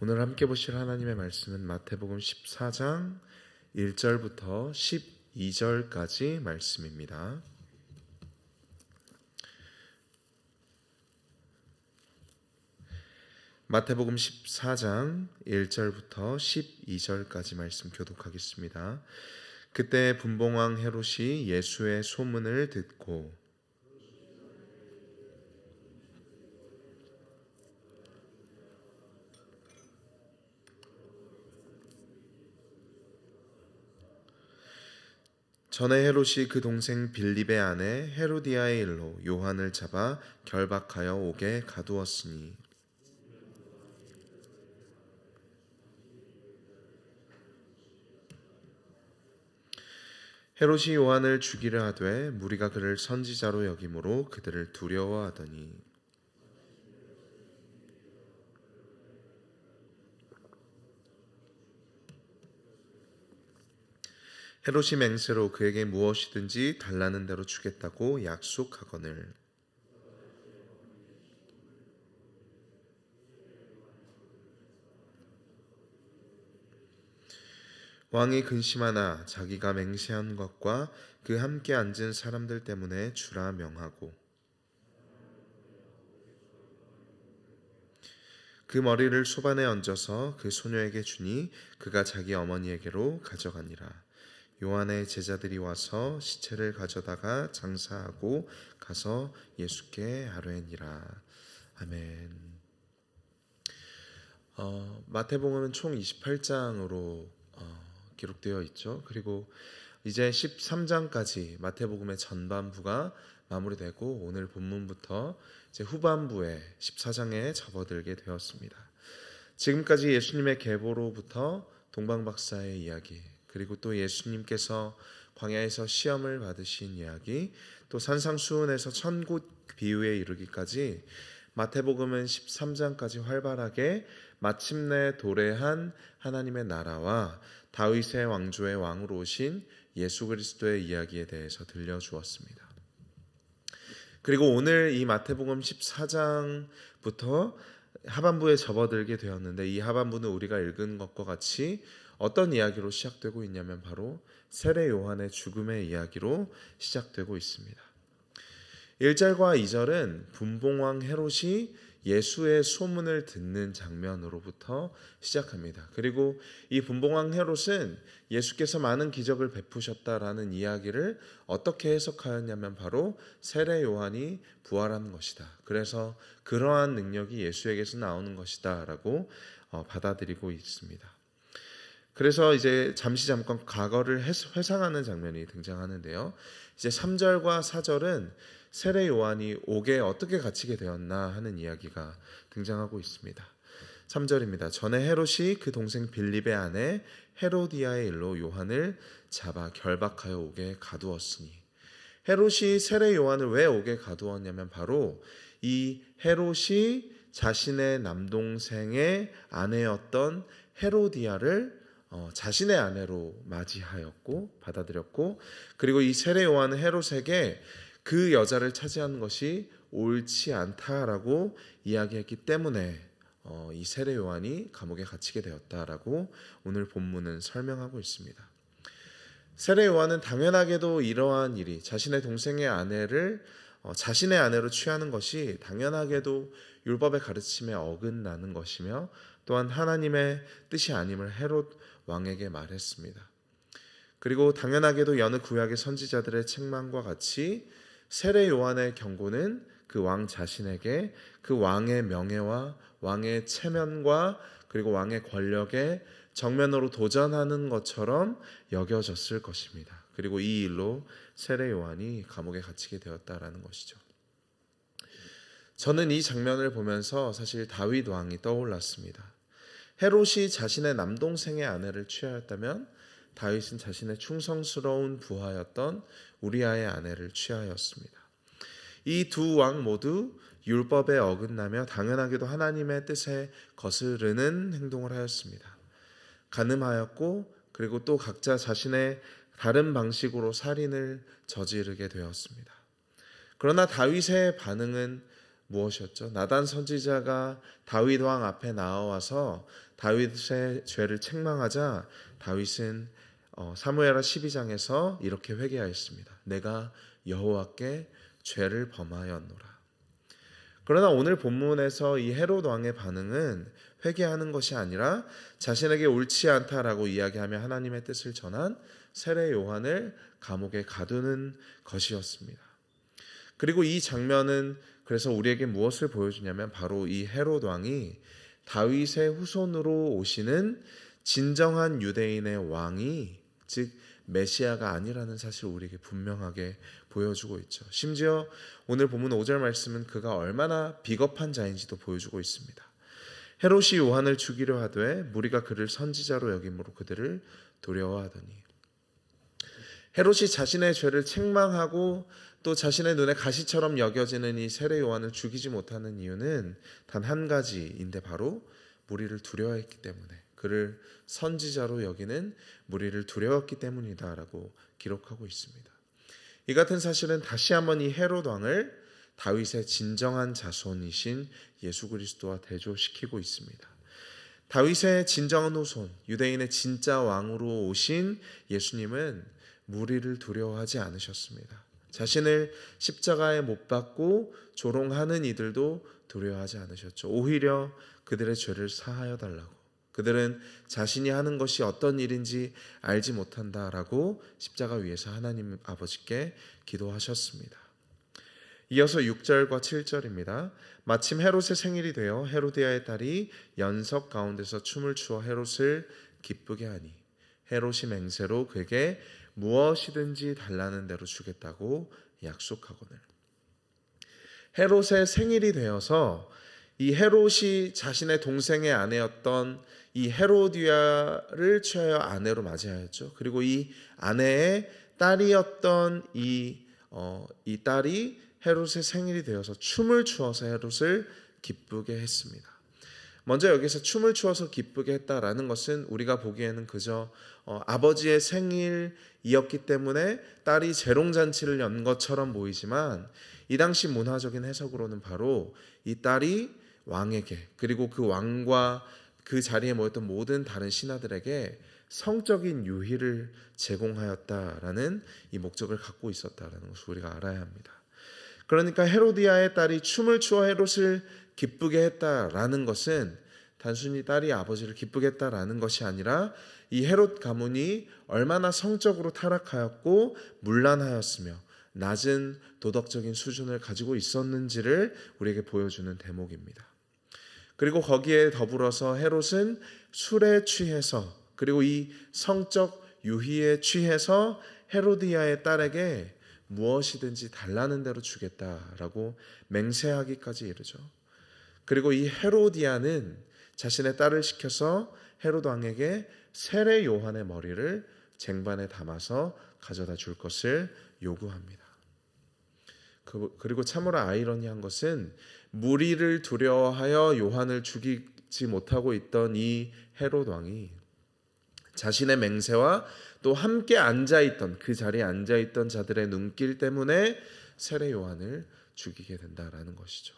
오늘 함께 보실 하나님의 말씀은 마태복음 14장 1절부터 12절까지 말씀입니다. 마태복음 14장 1절부터 12절까지 말씀 교독하겠습니다. 그때 분봉왕 헤롯이 예수의 소문을 듣고 전에 헤롯이 그 동생 빌립의 아내 헤로디아의 일로 요한을 잡아 결박하여 옥에 가두었으니 헤롯이 요한을 죽이려 하되 무리가 그를 선지자로 여김으로 그들을 두려워하더니 헤롯이 맹세로 그에게 무엇이든지 달라는 대로 주겠다고 약속하거늘 왕이 근심하나 자기가 맹세한 것과 그 함께 앉은 사람들 때문에 주라 명하고 그 머리를 소반에 얹어서 그 소녀에게 주니 그가 자기 어머니에게로 가져가니라. 요한의 제자들이 와서 시체를 가져다가 장사하고 가서 예수께 아뢰니라. 아멘. 마태복음은 총 28장으로 기록되어 있죠. 그리고 이제 13장까지 마태복음의 전반부가 마무리되고 오늘 본문부터 이제 후반부에 14장에 접어들게 되었습니다. 지금까지 예수님의 계보로부터 동방박사의 이야기, 그리고 또 예수님께서 광야에서 시험을 받으신 이야기, 또 산상수훈에서 천국 비유에 이르기까지 마태복음은 13장까지 활발하게 마침내 도래한 하나님의 나라와 다윗의 왕조의 왕으로 오신 예수 그리스도의 이야기에 대해서 들려주었습니다. 그리고 오늘 이 마태복음 14장부터 하반부에 접어들게 되었는데 이 하반부는 우리가 읽은 것과 같이 어떤 이야기로 시작되고 있냐면 바로 세례 요한의 죽음의 이야기로 시작되고 있습니다. 1절과 2절은 분봉왕 헤롯이 예수의 소문을 듣는 장면으로부터 시작합니다. 그리고 이 분봉왕 헤롯은 예수께서 많은 기적을 베푸셨다라는 이야기를 어떻게 해석하였냐면 바로 세례 요한이 부활하는 것이다. 그래서 그러한 능력이 예수에게서 나오는 것이다 라고 받아들이고 있습니다. 그래서 이제 잠깐 과거를 회상하는 장면이 등장하는데요. 이제 3절과 4절은 세례 요한이 옥에 어떻게 갇히게 되었나 하는 이야기가 등장하고 있습니다. 3절입니다. 전에 헤롯이 그 동생 빌립의 아내 헤로디아의 일로 요한을 잡아 결박하여 옥에 가두었으니, 헤롯이 세례 요한을 왜 옥에 가두었냐면 바로 이 헤롯이 자신의 남동생의 아내였던 헤로디아를 자신의 아내로 맞이하였고 받아들였고, 그리고 이 세례 요한은 헤롯에게 그 여자를 차지하는 것이 옳지 않다라고 이야기했기 때문에 이 세례 요한이 감옥에 갇히게 되었다라고 오늘 본문은 설명하고 있습니다. 세례 요한은 당연하게도 이러한 일이 자신의 동생의 아내를 자신의 아내로 취하는 것이 당연하게도 율법의 가르침에 어긋나는 것이며 또한 하나님의 뜻이 아님을 헤롯 왕에게 말했습니다. 그리고 당연하게도 여느 구약의 선지자들의 책망과 같이 세례 요한의 경고는 그 왕 자신에게 그 왕의 명예와 왕의 체면과 그리고 왕의 권력에 정면으로 도전하는 것처럼 여겨졌을 것입니다. 그리고 이 일로 세례 요한이 감옥에 갇히게 되었다라는 것이죠. 저는 이 장면을 보면서 사실 다윗 왕이 떠올랐습니다. 헤롯이 자신의 남동생의 아내를 취하였다면 다윗은 자신의 충성스러운 부하였던 우리아의 아내를 취하였습니다. 이 두 왕 모두 율법에 어긋나며 당연하게도 하나님의 뜻에 거스르는 행동을 하였습니다. 간음하였고 그리고 또 각자 자신의 다른 방식으로 살인을 저지르게 되었습니다. 그러나 다윗의 반응은 무엇이었죠? 나단 선지자가 다윗 왕 앞에 나와서 다윗의 죄를 책망하자 다윗은 사무엘하 12장에서 이렇게 회개하였습니다. 내가 여호와께 죄를 범하였노라. 그러나 오늘 본문에서 이 헤롯 왕의 반응은 회개하는 것이 아니라 자신에게 옳지 않다라고 이야기하며 하나님의 뜻을 전한 세례 요한을 감옥에 가두는 것이었습니다. 그리고 이 장면은 그래서 우리에게 무엇을 보여주냐면 바로 이 헤롯 왕이 다윗의 후손으로 오시는 진정한 유대인의 왕이 즉 메시아가 아니라는 사실을 우리에게 분명하게 보여주고 있죠. 심지어 오늘 본문 5절 말씀은 그가 얼마나 비겁한 자인지도 보여주고 있습니다. 헤롯이 요한을 죽이려 하되 무리가 그를 선지자로 여김으로 그들을 두려워하더니. 헤롯이 자신의 죄를 책망하고 또 자신의 눈에 가시처럼 여겨지는 이 세례 요한을 죽이지 못하는 이유는 단 한 가지인데 바로 무리를 두려워했기 때문에, 그를 선지자로 여기는 무리를 두려웠기 때문이다라고 기록하고 있습니다. 이 같은 사실은 다시 한번 이 헤롯 왕을 다윗의 진정한 자손이신 예수 그리스도와 대조시키고 있습니다. 다윗의 진정한 후손, 유대인의 진짜 왕으로 오신 예수님은 무리를 두려워하지 않으셨습니다. 자신을 십자가에 못 박고 조롱하는 이들도 두려워하지 않으셨죠. 오히려 그들의 죄를 사하여 달라고, 그들은 자신이 하는 것이 어떤 일인지 알지 못한다라고 십자가 위에서 하나님 아버지께 기도하셨습니다. 이어서 6절과 7절입니다. 마침 헤롯의 생일이 되어 헤로디아의 딸이 연석 가운데서 춤을 추어 헤롯을 기쁘게 하니 헤롯이 맹세로 그에게 무엇이든지 달라는 대로 주겠다고 약속하거늘. 헤롯의 생일이 되어서 이 헤롯이 자신의 동생의 아내였던 이 헤로디아를 취하여 아내로 맞이하였죠. 그리고 이 아내의 딸이었던 이 딸이 헤롯의 생일이 되어서 춤을 추어서 헤롯을 기쁘게 했습니다. 먼저 여기서 춤을 추어서 기쁘게 했다라는 것은 우리가 보기에는 그저 아버지의 생일이었기 때문에 딸이 재롱잔치를 연 것처럼 보이지만, 이 당시 문화적인 해석으로는 바로 이 딸이 왕에게, 그리고 그 왕과 그 자리에 모였던 모든 다른 신하들에게 성적인 유희를 제공하였다라는 이 목적을 갖고 있었다라는 것을 우리가 알아야 합니다. 그러니까 헤로디아의 딸이 춤을 추어 헤롯을 기쁘게 했다라는 것은 단순히 딸이 아버지를 기쁘게 했다라는 것이 아니라 이 헤롯 가문이 얼마나 성적으로 타락하였고 문란하였으며 낮은 도덕적인 수준을 가지고 있었는지를 우리에게 보여주는 대목입니다. 그리고 거기에 더불어서 헤롯은 술에 취해서, 그리고 이 성적 유희에 취해서 헤로디아의 딸에게 무엇이든지 달라는 대로 주겠다라고 맹세하기까지 이르죠. 그리고 이 헤로디아는 자신의 딸을 시켜서 헤롯 왕에게 세례 요한의 머리를 쟁반에 담아서 가져다 줄 것을 요구합니다. 그리고 참으로 아이러니한 것은 무리를 두려워하여 요한을 죽이지 못하고 있던 이 헤롯 왕이 자신의 맹세와 또 함께 앉아있던, 그 자리에 앉아있던 자들의 눈길 때문에 세례 요한을 죽이게 된다라는 것이죠.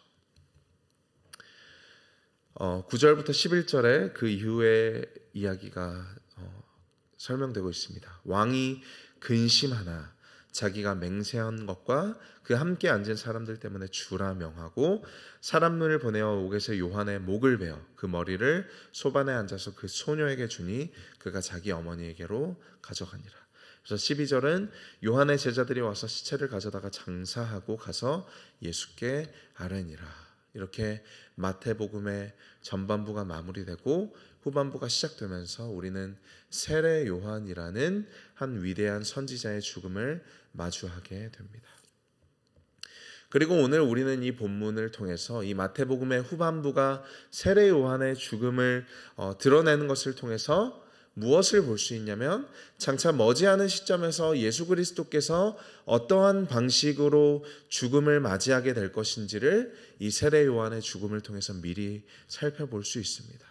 9절부터 11절에 그 이후의 이야기가 설명되고 있습니다. 왕이 근심하나 자기가 맹세한 것과 그 함께 앉은 사람들 때문에 주라 명하고 사람을 보내어 옥에서 요한의 목을 베어 그 머리를 소반에 앉아서 그 소녀에게 주니 그가 자기 어머니에게로 가져가니라. 그래서 12절은 요한의 제자들이 와서 시체를 가져다가 장사하고 가서 예수께 아뢰니라. 이렇게 마태복음의 전반부가 마무리되고 후반부가 시작되면서 우리는 세례 요한이라는 한 위대한 선지자의 죽음을 마주하게 됩니다. 그리고 오늘 우리는 이 본문을 통해서 이 마태복음의 후반부가 세례 요한의 죽음을 드러내는 것을 통해서 무엇을 볼 수 있냐면, 장차 머지않은 시점에서 예수 그리스도께서 어떠한 방식으로 죽음을 맞이하게 될 것인지를 이 세례 요한의 죽음을 통해서 미리 살펴볼 수 있습니다.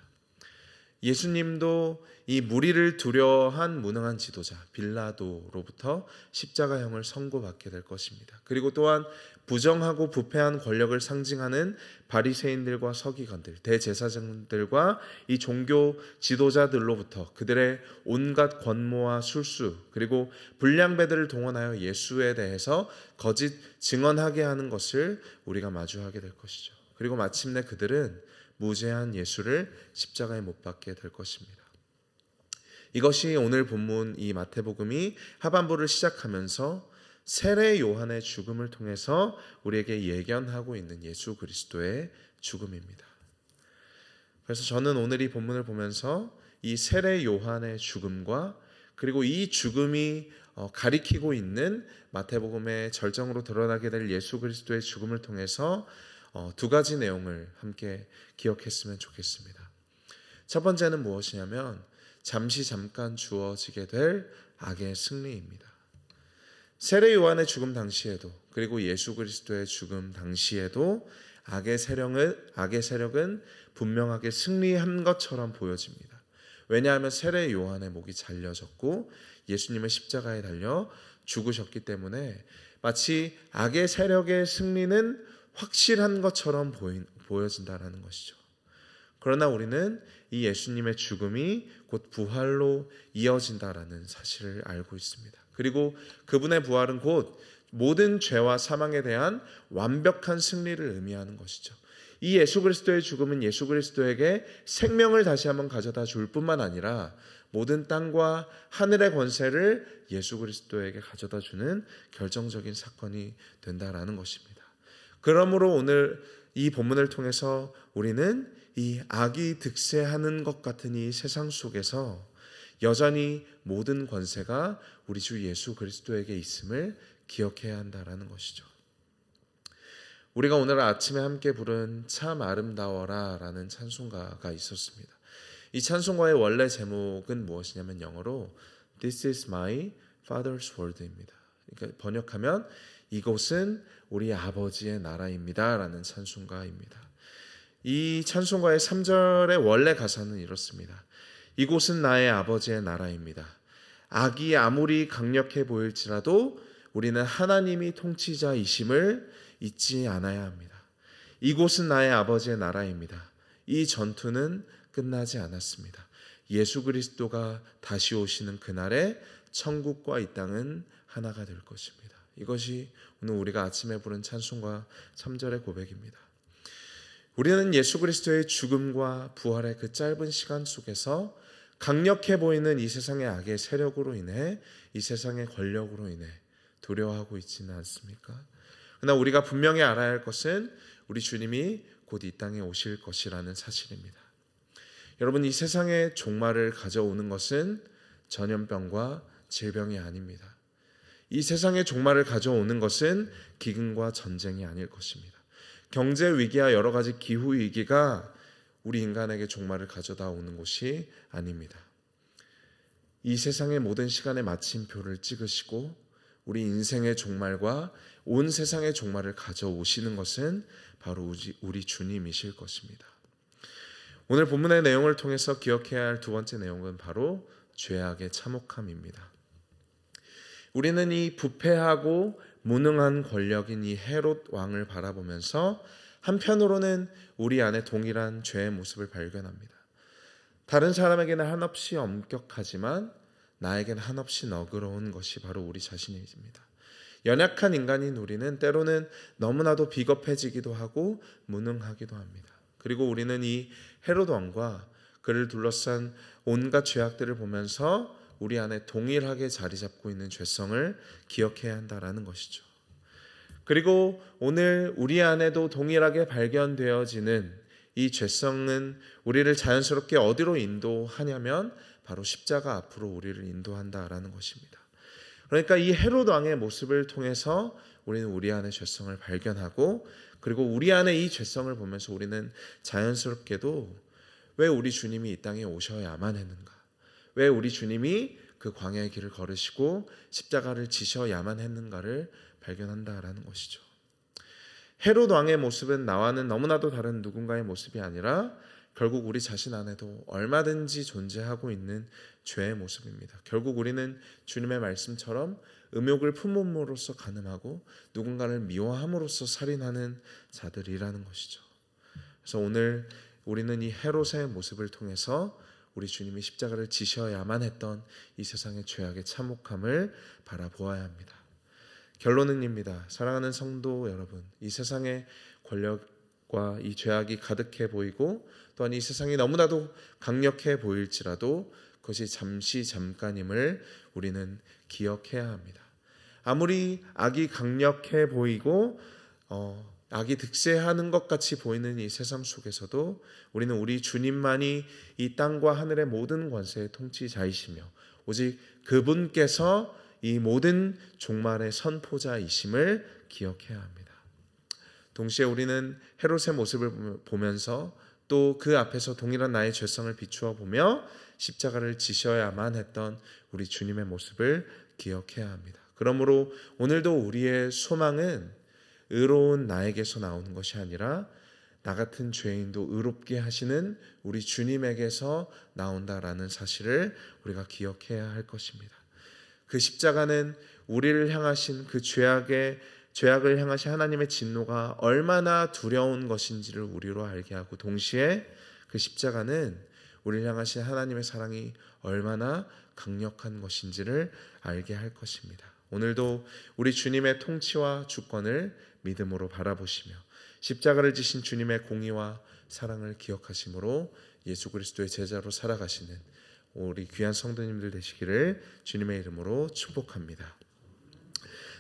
예수님도 이 무리를 두려워한 무능한 지도자 빌라도로부터 십자가형을 선고받게 될 것입니다. 그리고 또한 부정하고 부패한 권력을 상징하는 바리새인들과 서기관들, 대제사장들과 이 종교 지도자들로부터 그들의 온갖 권모와 술수 그리고 불량배들을 동원하여 예수에 대해서 거짓 증언하게 하는 것을 우리가 마주하게 될 것이죠. 그리고 마침내 그들은 무죄한 예수를 십자가에 못 박게 될 것입니다. 이것이 오늘 본문 이 마태복음이 하반부를 시작하면서 세례 요한의 죽음을 통해서 우리에게 예견하고 있는 예수 그리스도의 죽음입니다. 그래서 저는 오늘 이 본문을 보면서 이 세례 요한의 죽음과 그리고 이 죽음이 가리키고 있는 마태복음의 절정으로 드러나게 될 예수 그리스도의 죽음을 통해서 두 가지 내용을 함께 기억했으면 좋겠습니다. 첫 번째는 무엇이냐면 잠깐 주어지게 될 악의 승리입니다. 세례 요한의 죽음 당시에도 그리고 예수 그리스도의 죽음 당시에도 악의 세력은 분명하게 승리한 것처럼 보여집니다. 왜냐하면 세례 요한의 목이 잘려졌고 예수님은 십자가에 달려 죽으셨기 때문에 마치 악의 세력의 승리는 확실한 것처럼 보여진다는 것이죠. 그러나 우리는 이 예수님의 죽음이 곧 부활로 이어진다라는 사실을 알고 있습니다. 그리고 그분의 부활은 곧 모든 죄와 사망에 대한 완벽한 승리를 의미하는 것이죠. 이 예수 그리스도의 죽음은 예수 그리스도에게 생명을 다시 한번 가져다 줄 뿐만 아니라 모든 땅과 하늘의 권세를 예수 그리스도에게 가져다 주는 결정적인 사건이 된다라는 것입니다. 그러므로 오늘 이 본문을 통해서 우리는 이 악이 득세하는 것 같은 이 세상 속에서 여전히 모든 권세가 우리 주 예수 그리스도에게 있음을 기억해야 한다라는 것이죠. 우리가 오늘 아침에 함께 부른 참 아름다워라 라는 찬송가가 있었습니다. 이 찬송가의 원래 제목은 무엇이냐면 영어로 This is my father's world입니다. 그러니까 번역하면 이곳은 우리 아버지의 나라입니다 라는 찬송가입니다. 이 찬송가의 3절의 원래 가사는 이렇습니다. 이곳은 나의 아버지의 나라입니다. 악이 아무리 강력해 보일지라도 우리는 하나님이 통치자이심을 잊지 않아야 합니다. 이곳은 나의 아버지의 나라입니다. 이 전투는 끝나지 않았습니다. 예수 그리스도가 다시 오시는 그날에 천국과 이 땅은 하나가 될 것입니다. 이것이 오늘 우리가 아침에 부른 찬송가 3절의 고백입니다. 우리는 예수 그리스도의 죽음과 부활의 그 짧은 시간 속에서 강력해 보이는 이 세상의 악의 세력으로 인해 이 세상의 권력으로 인해 두려워하고 있지는 않습니까? 그러나 우리가 분명히 알아야 할 것은 우리 주님이 곧 이 땅에 오실 것이라는 사실입니다. 여러분, 이 세상의 종말을 가져오는 것은 전염병과 질병이 아닙니다. 이 세상의 종말을 가져오는 것은 기근과 전쟁이 아닐 것입니다. 경제 위기와 여러 가지 기후 위기가 우리 인간에게 종말을 가져다 오는 것이 아닙니다. 이 세상의 모든 시간의 마침표를 찍으시고 우리 인생의 종말과 온 세상의 종말을 가져오시는 것은 바로 우리 주님이실 것입니다. 오늘 본문의 내용을 통해서 기억해야 할 두 번째 내용은 바로 죄악의 참혹함입니다. 우리는 이 부패하고 무능한 권력인 이 헤롯 왕을 바라보면서 한편으로는 우리 안에 동일한 죄의 모습을 발견합니다. 다른 사람에게는 한없이 엄격하지만 나에게는 한없이 너그러운 것이 바로 우리 자신입니다. 연약한 인간인 우리는 때로는 너무나도 비겁해지기도 하고 무능하기도 합니다. 그리고 우리는 이 헤롯 왕과 그를 둘러싼 온갖 죄악들을 보면서 우리 안에 동일하게 자리 잡고 있는 죄성을 기억해야 한다라는 것이죠. 그리고 오늘 우리 안에도 동일하게 발견되어지는 이 죄성은 우리를 자연스럽게 어디로 인도하냐면 바로 십자가 앞으로 우리를 인도한다라는 것입니다. 그러니까 이 헤롯 왕의 모습을 통해서 우리는 우리 안의 죄성을 발견하고 그리고 우리 안에 이 죄성을 보면서 우리는 자연스럽게도 왜 우리 주님이 이 땅에 오셔야만 했는가? 왜 우리 주님이 그 광야의 길을 걸으시고 십자가를 지셔야만 했는가를 발견한다라는 것이죠. 헤롯 왕의 모습은 나와는 너무나도 다른 누군가의 모습이 아니라 결국 우리 자신 안에도 얼마든지 존재하고 있는 죄의 모습입니다. 결국 우리는 주님의 말씀처럼 음욕을 품음으로써 간음하고 누군가를 미워함으로써 살인하는 자들이라는 것이죠. 그래서 오늘 우리는 이 헤롯의 모습을 통해서 우리 주님이 십자가를 지셔야만 했던 이 세상의 죄악의 참혹함을 바라보아야 합니다. 결론은입니다. 사랑하는 성도 여러분, 이 세상의 권력과 이 죄악이 가득해 보이고 또한 이 세상이 너무나도 강력해 보일지라도 그것이 잠시 잠깐임을 우리는 기억해야 합니다. 아무리 악이 강력해 보이고 악이 득세하는 것 같이 보이는 이 세상 속에서도 우리는 우리 주님만이 이 땅과 하늘의 모든 권세의 통치자이시며 오직 그분께서 이 모든 종말의 선포자이심을 기억해야 합니다. 동시에 우리는 헤롯의 모습을 보면서 또 그 앞에서 동일한 나의 죄성을 비추어 보며 십자가를 지셔야만 했던 우리 주님의 모습을 기억해야 합니다. 그러므로 오늘도 우리의 소망은 의로운 나에게서 나오는 것이 아니라 나 같은 죄인도 의롭게 하시는 우리 주님에게서 나온다라는 사실을 우리가 기억해야 할 것입니다. 그 십자가는 우리를 향하신 그 죄악을 향하신 하나님의 진노가 얼마나 두려운 것인지를 우리로 알게 하고 동시에 그 십자가는 우리를 향하신 하나님의 사랑이 얼마나 강력한 것인지를 알게 할 것입니다. 오늘도 우리 주님의 통치와 주권을 믿음으로 바라보시며 십자가를 지신 주님의 공의와 사랑을 기억하심으로 예수 그리스도의 제자로 살아가시는 우리 귀한 성도님들 되시기를 주님의 이름으로 축복합니다.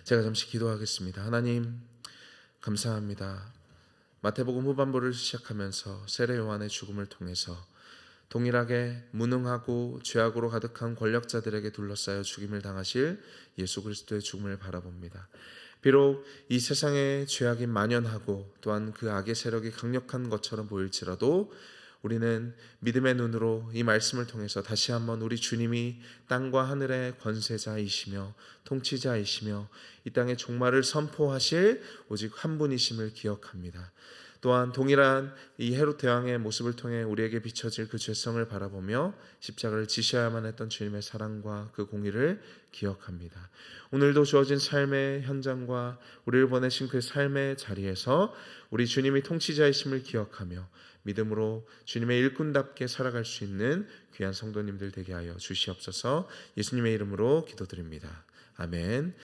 제가 잠시 기도하겠습니다. 하나님 감사합니다. 마태복음 후반부를 시작하면서 세례 요한의 죽음을 통해서 동일하게 무능하고 죄악으로 가득한 권력자들에게 둘러싸여 죽임을 당하실 예수 그리스도의 죽음을 바라봅니다. 비록 이 세상에 죄악이 만연하고 또한 그 악의 세력이 강력한 것처럼 보일지라도 우리는 믿음의 눈으로 이 말씀을 통해서 다시 한번 우리 주님이 땅과 하늘의 권세자이시며 통치자이시며 이 땅의 종말을 선포하실 오직 한 분이심을 기억합니다. 또한 동일한 이 헤롯 대왕의 모습을 통해 우리에게 비춰질 그 죄성을 바라보며 십자가를 지셔야만 했던 주님의 사랑과 그 공의를 기억합니다. 오늘도 주어진 삶의 현장과 우리를 보내신 그 삶의 자리에서 우리 주님이 통치자이심을 기억하며 믿음으로 주님의 일꾼답게 살아갈 수 있는 귀한 성도님들 되게 하여 주시옵소서. 예수님의 이름으로 기도드립니다. 아멘.